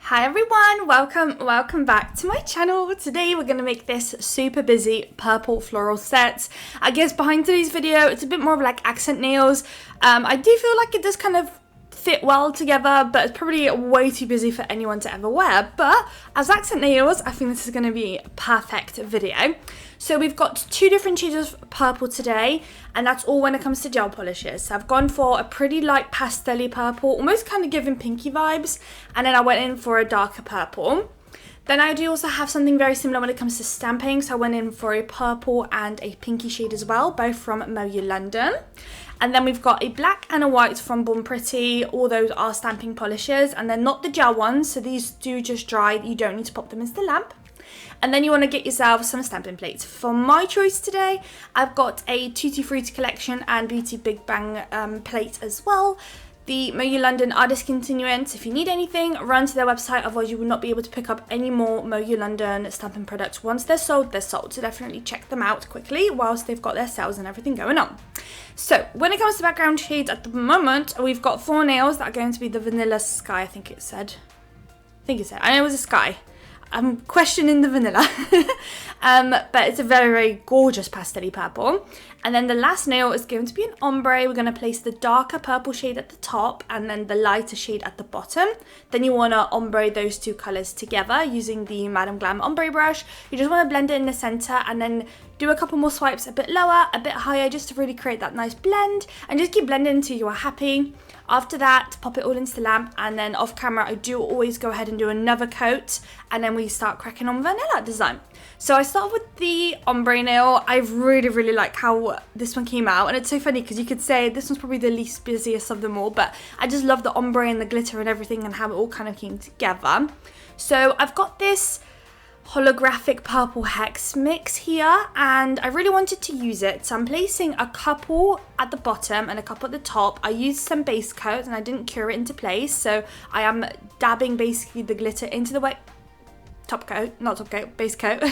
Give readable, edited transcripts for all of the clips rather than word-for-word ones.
Hi everyone, welcome back to my channel. Today we're going to make this super busy purple floral set. I guess behind today's video it's a bit more of like accent nails. I do feel like it does kind of fit well together, but it's probably way too busy for anyone to ever wear. But as accent nails, I think this is going to be a perfect video. So we've got two different shades of purple today, and that's all when it comes to gel polishes. So I've gone for a pretty light pastel-y purple, almost kind of giving pinky vibes, and then I went in for a darker purple. Then I do also have something very similar when it comes to stamping, so I went in for a purple and a pinky shade as well, both from Moyu London. And then we've got a black and a white from Born Pretty. All those are stamping polishes, and they're not the gel ones, so these do just dry. You don't need to pop them into the lamp. And then you want to get yourself some stamping plates. For my choice today, I've got a Tutti Frutti Collection and Beauty Big Bang plate as well. The Moyu London are discontinuing, so if you need anything, run to their website, otherwise you will not be able to pick up any more Moyu London stamping products. Once they're sold, so definitely check them out quickly whilst they've got their sales and everything going on. So, when it comes to background shades at the moment, we've got 4 nails that are going to be the Vanilla Sky, I think it said. I know it was a sky. I'm questioning the vanilla. But it's a very, very gorgeous pastel-y purple. And then the last nail is going to be an ombre. We're going to place the darker purple shade at the top and then the lighter shade at the bottom. Then you want to ombre those two colours together using the Madam Glam ombre brush. You just want to blend it in the centre and then do a couple more swipes a bit lower, a bit higher, just to really create that nice blend. And just keep blending until you are happy. After that, pop it all into the lamp, and then off camera I do always go ahead and do another coat, and then we start cracking on vanilla design. So I start with the ombre nail. I really like how this one came out, and it's so funny because you could say this one's probably the least busiest of them all, but I just love the ombre and the glitter and everything and how it all kind of came together. So I've got this holographic purple hex mix here, and I really wanted to use it, so I'm placing a couple at the bottom and a couple at the top. I used some base coat and I didn't cure it into place, so I am dabbing basically the glitter into the base coat.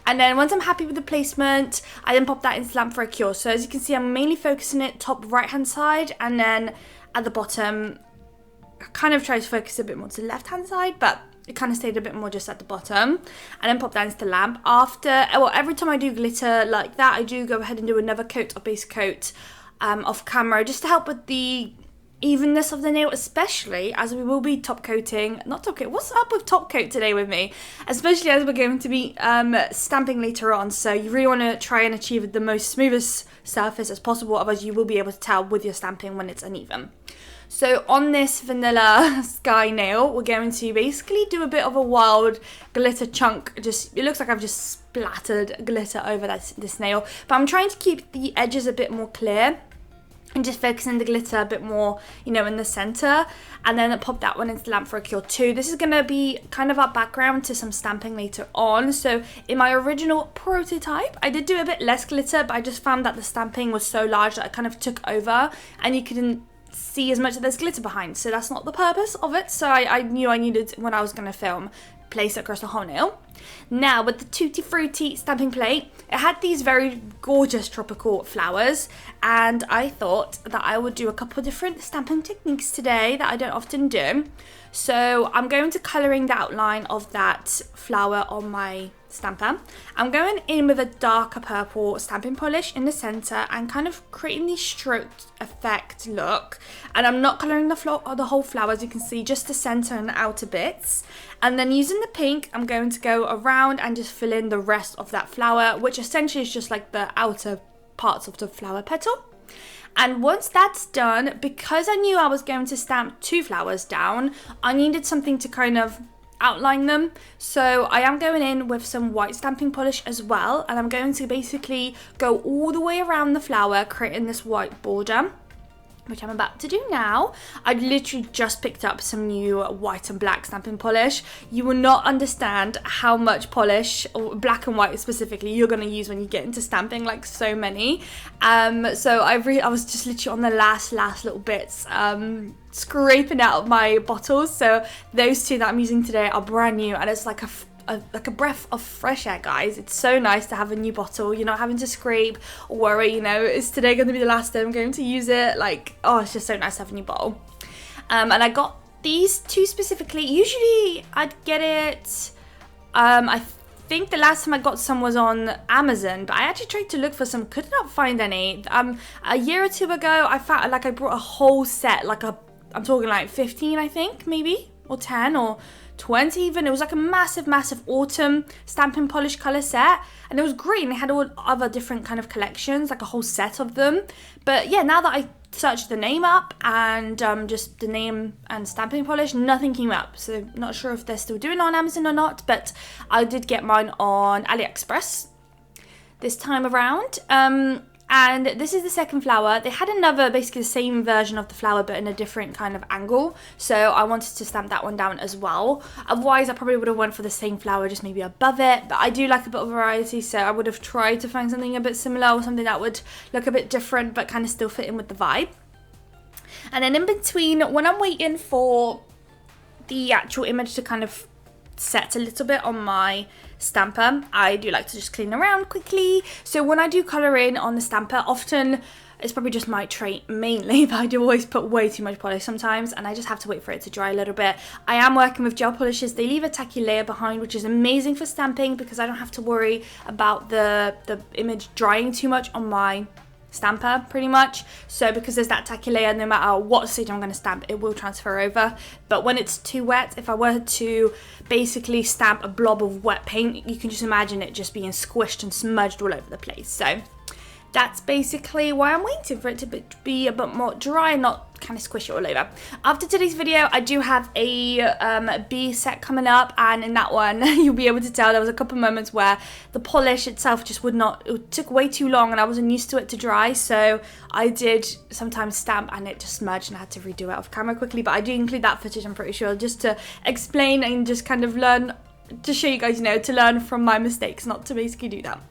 And then once I'm happy with the placement, I then pop that into the lamp for a cure. So as you can see, I'm mainly focusing it top right hand side, and then at the bottom I kind of try to focus a bit more to the left hand side, but it kind of stayed a bit more just at the bottom. And then pop that into the lamp. Every time I do glitter like that, I do go ahead and do another coat or base coat off camera, just to help with the evenness of the nail, especially as we will be top coating. What's up with top coat today with me? Especially as we're going to be stamping later on. So you really want to try and achieve the most smoothest surface as possible, otherwise you will be able to tell with your stamping when it's uneven. So on this Vanilla Sky nail, we're going to basically do a bit of a wild glitter chunk. It looks like I've just splattered glitter over this nail, but I'm trying to keep the edges a bit more clear and just focusing the glitter a bit more, in the center, and then pop that one into the lamp for a cure too. This is going to be kind of our background to some stamping later on. So in my original prototype, I did do a bit less glitter, but I just found that the stamping was so large that it kind of took over and you couldn't see as much of this glitter behind, so that's not the purpose of it. So I knew I needed, when I was going to film, place it across the whole nail. Now with the Tutti Frutti stamping plate, it had these very gorgeous tropical flowers, and I thought that I would do a couple of different stamping techniques today that I don't often do. So I'm going to colouring the outline of that flower on my stamper. I'm going in with a darker purple stamping polish in the centre and kind of creating the stroked effect look. And I'm not colouring the whole flower, as you can see, just the centre and the outer bits. And then using the pink, I'm going to go around and just fill in the rest of that flower, which essentially is just like the outer parts of the flower petal. And once that's done, because I knew I was going to stamp 2 flowers down, I needed something to kind of outline them. So I am going in with some white stamping polish as well, and I'm going to basically go all the way around the flower, creating this white border, which I'm about to do now. I literally just picked up some new white and black stamping polish. You will not understand how much polish, or black and white specifically, you're going to use when you get into stamping, like so many. So I was just literally on the last little bits, scraping out of my bottles. So those 2 that I'm using today are brand new, and it's like a breath of fresh air, guys. It's so nice to have a new bottle. You're not having to scrape or worry, is today going to be the last day I'm going to use it? Like, oh, it's just so nice to have a new bottle. And I got these two specifically, usually I'd get it, I think the last time I got some was on Amazon, but I actually tried to look for some, could not find any. A year or two ago, I found like I brought a whole set, I'm talking like 15, I think, maybe, or 10, or 20 even. It was like a massive autumn stamping polish color set, and it was great, and they had all other different kind of collections, like a whole set of them. But yeah, now that I searched the name up and just the name and stamping polish, nothing came up, so not sure if they're still doing it on Amazon or not, but I did get mine on AliExpress this time around. And this is the second flower. They had another, basically the same version of the flower, but in a different kind of angle. So I wanted to stamp that one down as well. Otherwise, I probably would have went for the same flower, just maybe above it. But I do like a bit of variety, so I would have tried to find something a bit similar or something that would look a bit different, but kind of still fit in with the vibe. And then in between, when I'm waiting for the actual image to kind of set a little bit on my stamper, I do like to just clean around quickly. So when I do colour in on the stamper, often it's probably just my trait mainly, but I do always put way too much polish sometimes, and I just have to wait for it to dry a little bit. I am working with gel polishes. They leave a tacky layer behind, which is amazing for stamping because I don't have to worry about the image drying too much on my stamper, pretty much. So because there's that tacky layer, no matter what stage I'm going to stamp, it will transfer over. But when it's too wet, if I were to basically stamp a blob of wet paint, you can just imagine it just being squished and smudged all over the place. So that's basically why I'm waiting for it to be a bit more dry and not kind of squish it all over. After today's video, I do have a B set coming up, and in that one you'll be able to tell there was a couple of moments where the polish itself just it took way too long and I wasn't used to it to dry, so I did sometimes stamp and it just smudged and I had to redo it off camera quickly. But I do include that footage, I'm pretty sure, just to explain and just kind of learn, to show you guys, to learn from my mistakes, not to basically do that.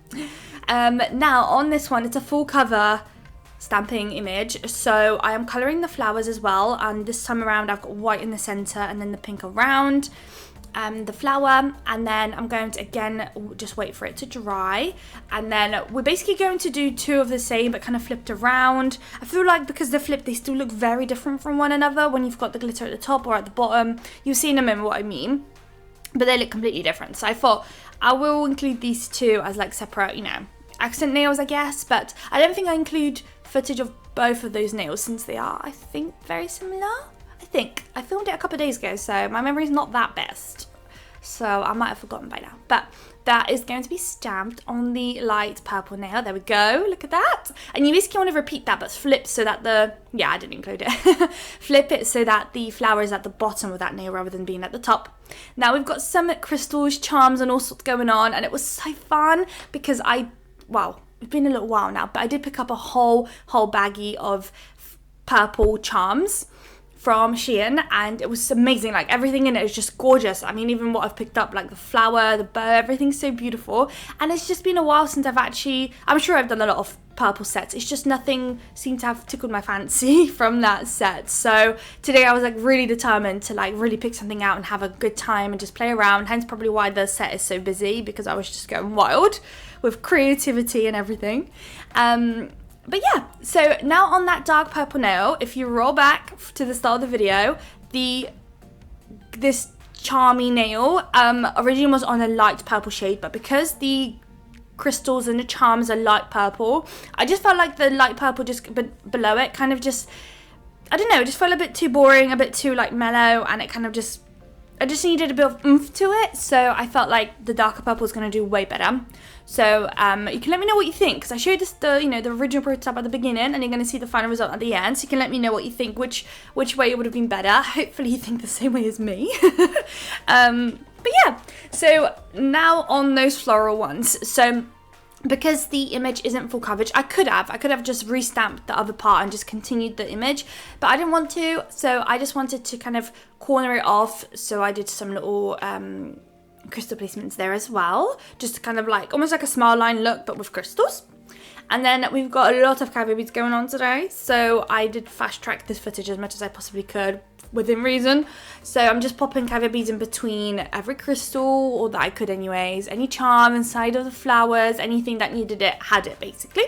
Now on this one, it's a full cover stamping image, so I am colouring the flowers as well, and this time around I've got white in the centre and then the pink around the flower, and then I'm going to again just wait for it to dry, and then we're basically going to do two of the same but kind of flipped around. I feel like because they're flipped, they still look very different from one another when you've got the glitter at the top or at the bottom. You'll see in a minute what I mean, but they look completely different. So I thought I will include these two as like separate, accent nails, I guess, but I don't think I include footage of both of those nails since they are, I think, very similar. I filmed it a couple of days ago, so my memory's not that best, so I might have forgotten by now. But that is going to be stamped on the light purple nail. There we go, look at that. And you basically want to repeat that, but flip so that I didn't include it. Flip it so that the flower is at the bottom of that nail rather than being at the top. Now we've got some crystals, charms and all sorts going on, and it was so fun because it's been a little while now, but I did pick up a whole baggie of purple charms from Shein, and it was amazing. Like, everything in it is just gorgeous. I mean, even what I've picked up, like the flower, the bow, everything's so beautiful. And it's just been a while since I'm sure I've done a lot of purple sets, it's just nothing seemed to have tickled my fancy from that set. So today I was like really determined to like really pick something out and have a good time and just play around, hence probably why the set is so busy, because I was just going wild with creativity and everything. But yeah, so now on that dark purple nail, if you roll back to the start of the video, this charmy nail originally was on a light purple shade, but because the crystals and the charms are light purple, I just felt like the light purple just below it kind of just, I don't know, it just felt a bit too boring, a bit too like mellow, and it kind of just, I just needed a bit of oomph to it, so I felt like the darker purple is going to do way better. So you can let me know what you think, because I showed this the original prototype at the beginning, and you're going to see the final result at the end, so you can let me know what you think, which way it would have been better. Hopefully you think the same way as me. But yeah, so now on those floral ones, so because the image isn't full coverage, I could have just restamped the other part and just continued the image, but I didn't want to, so I just wanted to kind of corner it off, so I did some little crystal placements there as well, just to kind of like, almost like a smile line look, but with crystals. And then we've got a lot of caviar beads going on today, so I did fast track this footage as much as I possibly could, within reason. So I'm just popping caviar beads in between every crystal, or that I could anyways, any charm inside of the flowers, anything that needed it, had it basically.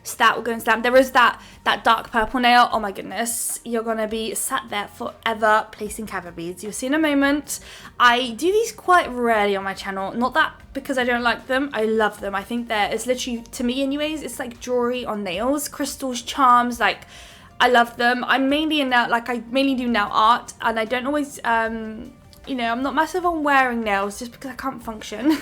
So that will go in stamp. There is that dark purple nail. Oh my goodness, you're gonna be sat there forever placing caviar beads. You'll see in a moment. I do these quite rarely on my channel. Not that because I don't like them. I love them. I think it's literally, to me anyways, it's like jewelry on nails, crystals, charms, like I love them. I'm mainly I mainly do nail art, and I don't always you know, I'm not massive on wearing nails just because I can't function.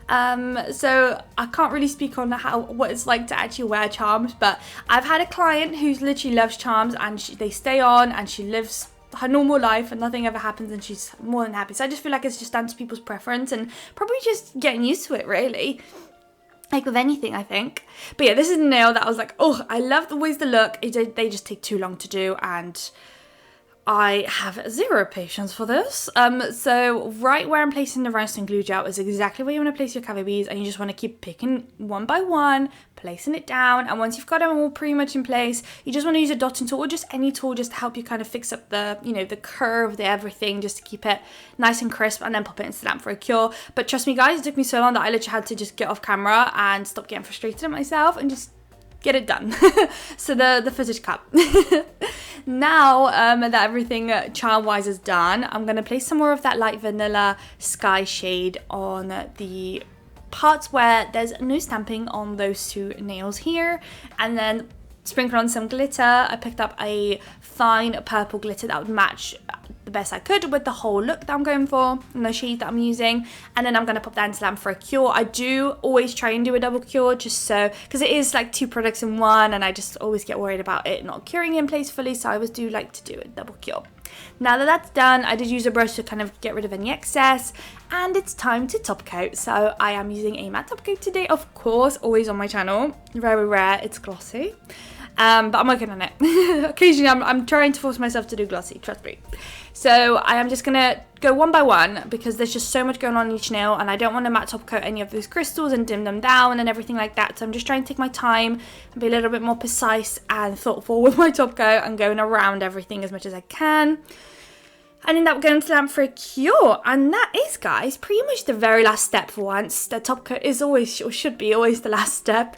So I can't really speak on what it's like to actually wear charms, but I've had a client who literally loves charms, and they stay on and she lives her normal life and nothing ever happens, and she's more than happy. So I just feel like it's just down to people's preference and probably just getting used to it, really. Like with anything, I think. But yeah, this is a nail that I was like, oh, I love the ways they look. They just take too long to do, and I have zero patience for this. So right where I'm placing the rhinestone glue gel is exactly where you want to place your caviar beads, and you just want to keep picking one by one, placing it down, and once you've got them all pretty much in place, you just want to use a dotting tool or just any tool just to help you kind of fix up the, you know, the curve, the everything, just to keep it nice and crisp, and then pop it into the lamp for a cure. But trust me guys, it took me so long that I literally had to just get off camera and stop getting frustrated at myself and just get it done. So the footage cut. Now that everything charm wise is done, I'm going to place some more of that light vanilla sky shade on the parts where there's no stamping on those two nails here, and then sprinkle on some glitter. I picked up a fine purple glitter that would match the best I could with the whole look that I'm going for and the shade that I'm using, and then I'm going to pop that into lamp for a cure. I do always try and do a double cure, just so, because it is like 2 products in one, and I just always get worried about it not curing in place fully, so I always do like to do a double cure. Now that that's done, I did use a brush to kind of get rid of any excess, and it's time to top coat. So I am using a matte top coat today, of course, always on my channel. Very rare, it's glossy. But I'm working on it. Occasionally I'm trying to force myself to do glossy, trust me. So I am just going to go one by one because there's just so much going on each nail, and I don't want to matte top coat any of those crystals and dim them down and everything like that. So I'm just trying to take my time and be a little bit more precise and thoughtful with my top coat and going around everything as much as I can. And then that will go into the lamp for a cure. And that is, guys, pretty much the very last step for once. The top coat is always, or should be always, the last step.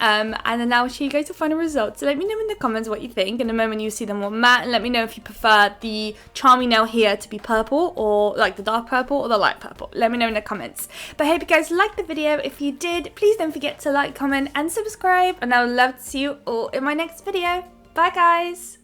And then now I'll show you guys the final results. So let me know in the comments what you think. In a moment you see them more matte, and let me know if you prefer the charmy nail here to be purple, or like the dark purple or the light purple. Let me know in the comments. But I hope you guys liked the video. If you did, please don't forget to like, comment and subscribe, and I would love to see you all in my next video. Bye guys!